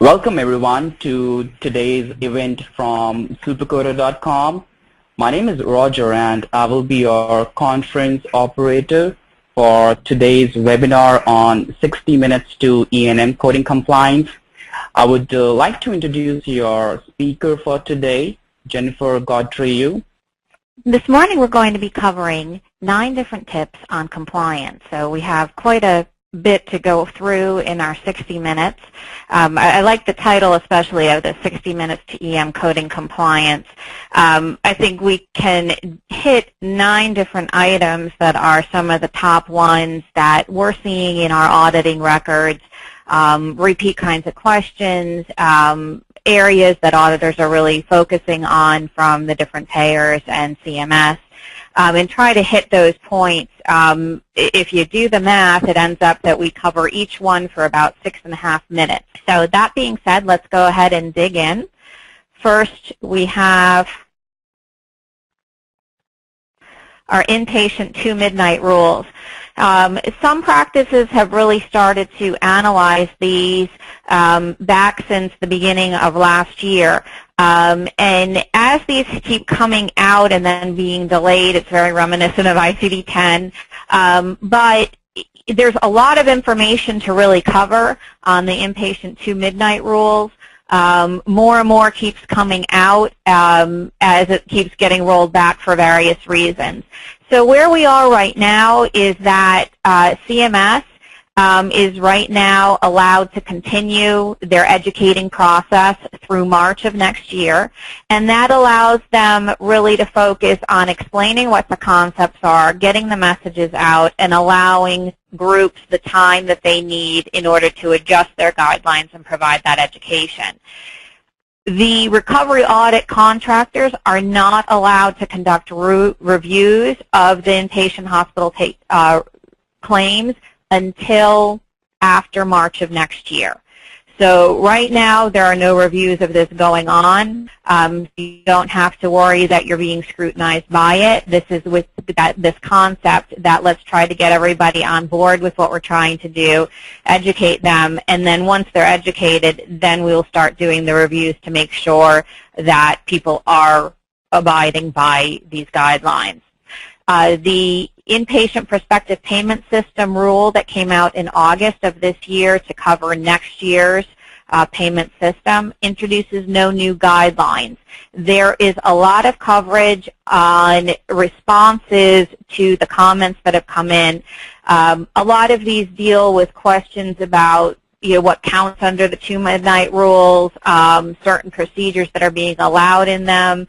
Welcome everyone to today's event from SuperCoder.com. My name is Roger and I will be your conference operator for today's webinar on 60 minutes to E&M coding compliance. I would like to introduce your speaker for today, Jennifer Godreau. This morning we're going to be covering 9 different tips on compliance. So we have quite a bit to go through in our 60 minutes. I like the title especially of the 60 minutes to EM coding compliance. I think we can hit 9 different items that are some of the top ones that we're seeing in our auditing records, repeat kinds of questions, areas that auditors are really focusing on from the different payers and CMS. And try to hit those points. If you do the math, it ends up that we cover each one for about 6.5 minutes. So that being said, let's go ahead and dig in. First, we have our inpatient 2 midnight rules. Some practices have really started to analyze these back since the beginning of last year. And as these keep coming out and then being delayed, it's very reminiscent of ICD-10. But there's a lot of information to really cover on the inpatient 2 midnight rules. More and more keeps coming out as it keeps getting rolled back for various reasons. So where we are right now is that CMS is right now allowed to continue their educating process through March of next year, and that allows them really to focus on explaining what the concepts are, getting the messages out, and allowing groups the time that they need in order to adjust their guidelines and provide that education. The recovery audit contractors are not allowed to conduct reviews of the inpatient hospital claims until after March of next year. So right now there are no reviews of this going on. You don't have to worry that you're being scrutinized by it. This is with this concept that let's try to get everybody on board with what we're trying to do, educate them, and then once they're educated, then we'll start doing the reviews to make sure that people are abiding by these guidelines. The inpatient prospective payment system rule that came out in August of this year to cover next year's payment system introduces no new guidelines. There is a lot of coverage on responses to the comments that have come in. A lot of these deal with questions about what counts under the 2 midnight rules, certain procedures that are being allowed in them,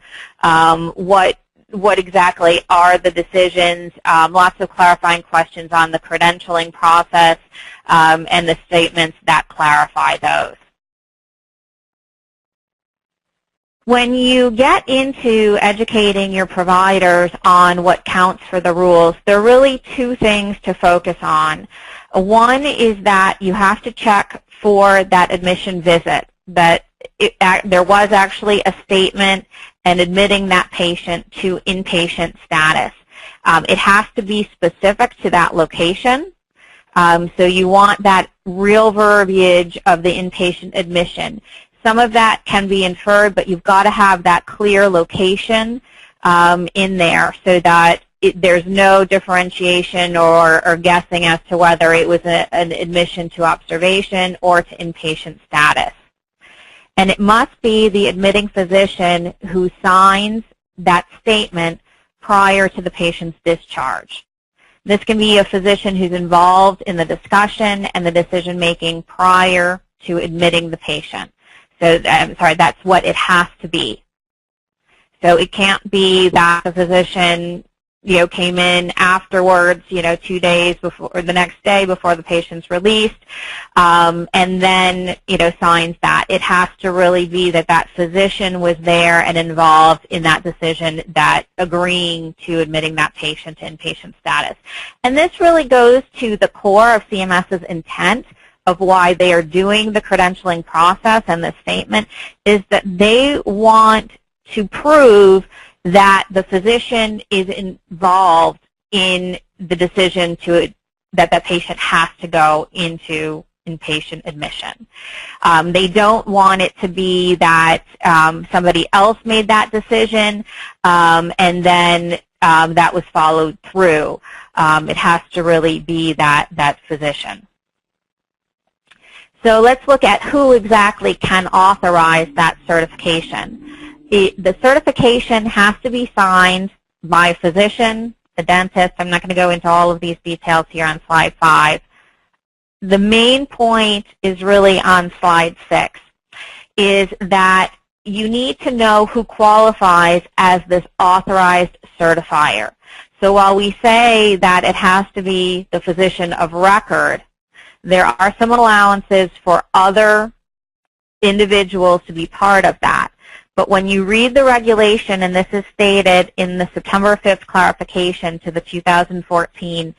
what exactly are the decisions, lots of clarifying questions on the credentialing process and the statements that clarify those. When you get into educating your providers on what counts for the rules, there are really 2 things to focus on. One is that you have to check for that admission visit, that there was actually a statement and admitting that patient to inpatient status. It has to be specific to that location. So you want that real verbiage of the inpatient admission. Some of that can be inferred, but you've got to have that clear location in there so that there's no differentiation or guessing as to whether it was an admission to observation or to inpatient status. And it must be the admitting physician who signs that statement prior to the patient's discharge. This can be a physician who's involved in the discussion and the decision-making prior to admitting the patient. So, that's what it has to be. So it can't be that the physician came in afterwards, 2 days before, or the next day before the patient's released, and then, signs that. It has to really be that that physician was there and involved in that decision, that agreeing to admitting that patient to inpatient status. And this really goes to the core of CMS's intent of why they are doing the credentialing process and the statement, is that they want to prove that the physician is involved in the decision that the patient has to go into inpatient admission. They don't want it to be that somebody else made that decision and then that was followed through. It has to really be that physician. So let's look at who exactly can authorize that certification. The certification has to be signed by a physician, a dentist. I'm not going to go into all of these details here on slide 5. The main point is really on slide 6, is that you need to know who qualifies as this authorized certifier. So while we say that it has to be the physician of record, there are some allowances for other individuals to be part of that. But when you read the regulation, and this is stated in the September 5th clarification to the 2014